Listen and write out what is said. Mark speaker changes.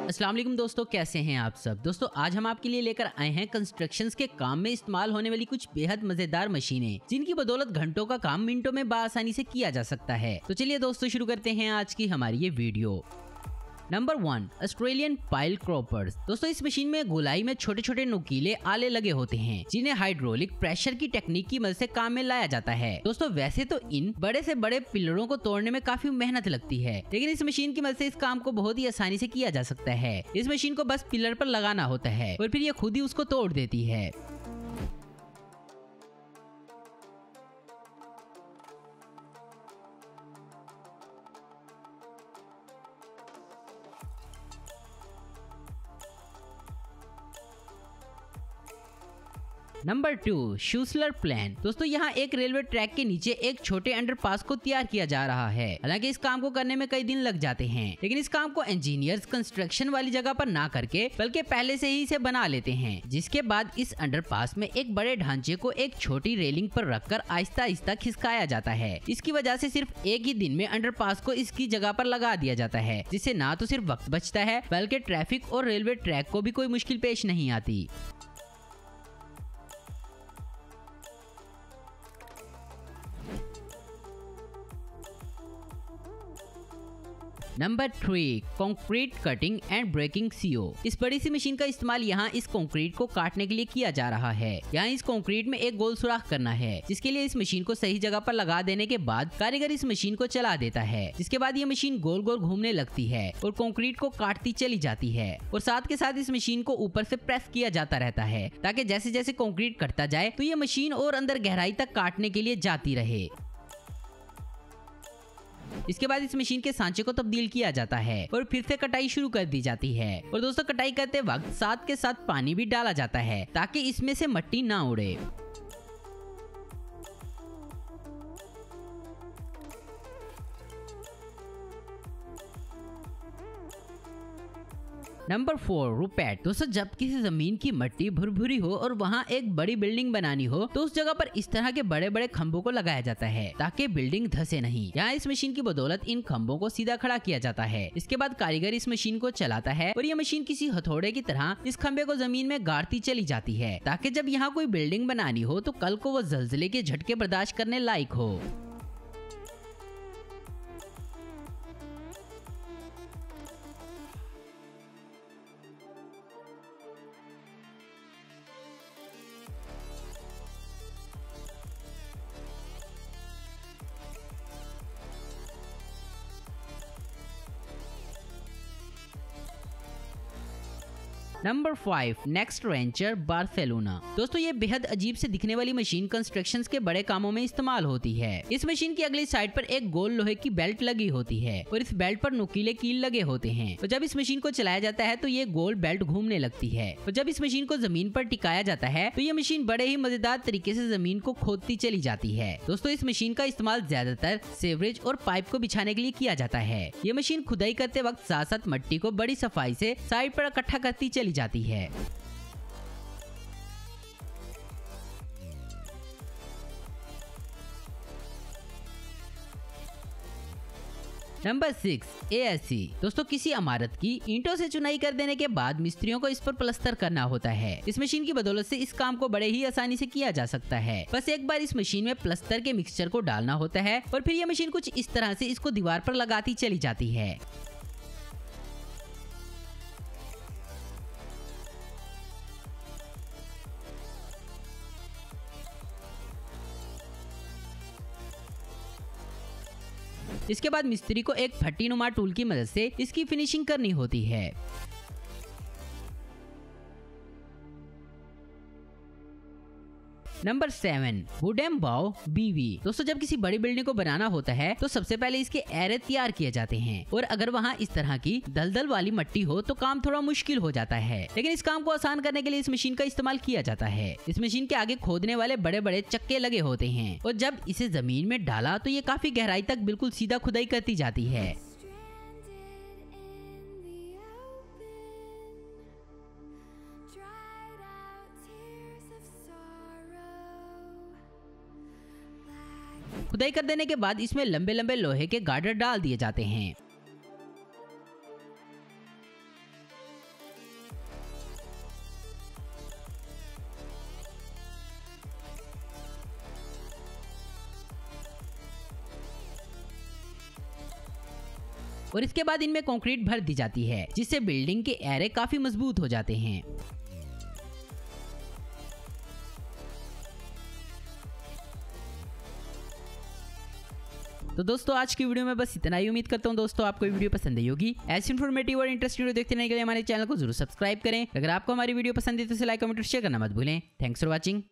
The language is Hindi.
Speaker 1: अस्सलाम वालेकुम दोस्तों, कैसे हैं आप सब। दोस्तों आज हम आपके लिए लेकर आए हैं कंस्ट्रक्शंस के काम में इस्तेमाल होने वाली कुछ बेहद मजेदार मशीनें, जिनकी बदौलत घंटों का काम मिनटों में बआसानी से किया जा सकता है। तो चलिए दोस्तों शुरू करते हैं आज की हमारी ये video. Number 1, Australian pile croppers. दोस्तों इस मशीन में गोलाई में छोटे छोटे नुकीले आले लगे होते हैं, जिन्हें हाइड्रोलिक प्रेशर की टेक्निक की मदद से काम में लाया जाता है। दोस्तों वैसे तो इन बड़े से बड़े पिलरों को तोड़ने में काफी मेहनत लगती है, लेकिन इस मशीन की मदद से इस काम को बहुत ही आसानी से किया जा सकता है। इस मशीन को बस पिलर पर लगाना होता है और फिर ये खुद ही उसको तोड़ देती है। नंबर 2, शूसलर प्लान। दोस्तों यहाँ एक रेलवे ट्रैक के नीचे एक छोटे अंडरपास को तैयार किया जा रहा है। हालांकि इस काम को करने में कई दिन लग जाते हैं, लेकिन इस काम को इंजीनियर्स कंस्ट्रक्शन वाली जगह पर ना करके बल्कि पहले से ही इसे बना लेते हैं, जिसके बाद इस अंडरपास में एक बड़े ढांचे को एक छोटी रेलिंग पर रखकर आहिस्ता आहिस्ता खिसकाया जाता है। इसकी वजह से सिर्फ एक ही दिन में अंडरपास को इसकी जगह पर लगा दिया जाता है, जिससे ना तो सिर्फ वक्त बचता है बल्कि ट्रैफिक और रेलवे ट्रैक को भी कोई मुश्किल पेश नहीं आती। Number 3, concrete cutting and breaking सीओ। इस बड़ी सी मशीन का इस्तेमाल यहाँ इस कंक्रीट को काटने के लिए किया जा रहा है। यहाँ इस कंक्रीट में एक गोल सुराख करना है, जिसके लिए इस मशीन को सही जगह पर लगा देने के बाद कारीगर इस मशीन को चला देता है। जिसके बाद ये मशीन गोल गोल घूमने लगती है और कंक्रीट को काटती चली जाती है, और साथ के साथ इस मशीन को ऊपर से प्रेस किया जाता रहता है, ताकि जैसे जैसे कंक्रीट कटता जाए तो ये मशीन और अंदर गहराई तक काटने के लिए जाती रहे। इसके बाद इस मशीन के सांचे को तब्दील किया जाता है और फिर से कटाई शुरू कर दी जाती है। और दोस्तों कटाई करते वक्त साथ के साथ पानी भी डाला जाता है, ताकि इसमें से मिट्टी ना उड़े। नंबर 4, रुपैट। दोस्तों जब किसी जमीन की मिट्टी भुरभुरी हो और वहाँ एक बड़ी बिल्डिंग बनानी हो, तो उस जगह पर इस तरह के बड़े बड़े खंभों को लगाया जाता है, ताकि बिल्डिंग धंसे नहीं। यहाँ इस मशीन की बदौलत इन खंभों को सीधा खड़ा किया जाता है। इसके बाद कारीगर इस मशीन को चलाता है और ये मशीन किसी हथौड़े की तरह इस खंभे को जमीन में गाड़ती चली जाती है, ताकि जब यहाँ कोई बिल्डिंग बनानी हो तो कल को वो जल्जले के झटके बर्दाश्त करने लायक हो। Number 5, next venture Barcelona. दोस्तों ये बेहद अजीब से दिखने वाली मशीन कंस्ट्रक्शंस के बड़े कामों में इस्तेमाल होती है। इस मशीन की अगली साइड पर एक गोल लोहे की बेल्ट लगी होती है और इस बेल्ट पर नुकीले कील लगे होते हैं। और जब इस मशीन को चलाया जाता है तो ये गोल बेल्ट घूमने लगती है, और जब इस मशीन को जमीन पर टिकाया जाता है तो ये मशीन बड़े ही मजेदार तरीके से जमीन को खोदती चली जाती है। दोस्तों इस मशीन का इस्तेमाल ज्यादातर सीवरेज और पाइप को बिछाने के लिए किया जाता है। ये मशीन खुदाई करते वक्त साथ साथ मिट्टी को बड़ी सफाई से साइड पर इकट्ठा करती चली जाती है। Number 6, ASC। दोस्तों किसी इमारत की ईंटों से चुनाई कर देने के बाद मिस्त्रियों को इस पर प्लास्टर करना होता है। इस मशीन की बदौलत से इस काम को बड़े ही आसानी से किया जा सकता है। बस एक बार इस मशीन में प्लास्टर के मिक्सचर को डालना होता है और फिर यह मशीन कुछ इस तरह से इसको दीवार पर लगाती चली जाती है। इसके बाद मिस्त्री को एक भट्टी नुमा टूल की मदद से इसकी फिनिशिंग करनी होती है। नंबर 7, वुडन बाव बीवी। दोस्तों जब किसी बड़ी बिल्डिंग को बनाना होता है तो सबसे पहले इसके एरे तैयार किए जाते हैं, और अगर वहाँ इस तरह की दलदल वाली मिट्टी हो तो काम थोड़ा मुश्किल हो जाता है। लेकिन इस काम को आसान करने के लिए इस मशीन का इस्तेमाल किया जाता है। इस मशीन के आगे खोदने वाले बड़े बड़े चक्के लगे होते हैं, और जब इसे जमीन में डाला तो ये काफी गहराई तक बिल्कुल सीधा खुदाई करती जाती है। खुदाई कर देने के बाद इसमें लंबे लंबे लोहे के गार्डर डाल दिए जाते हैं। और इसके बाद इनमें कंक्रीट भर दी जाती है, जिससे बिल्डिंग के एरे काफी मजबूत हो जाते हैं। तो दोस्तों आज की वीडियो में बस इतना ही। उम्मीद करता हूँ दोस्तों आपको ये वीडियो पसंद आई होगी। ऐसी इन्फॉर्मेटिव और इंटरेस्टिंग वीडियो देखते रहने के लिए हमारे चैनल को जरूर सब्सक्राइब करें। अगर आपको हमारी वीडियो पसंद है तो इसे लाइक, कमेंट और शेयर करना मत भूलें। Thanks for watching.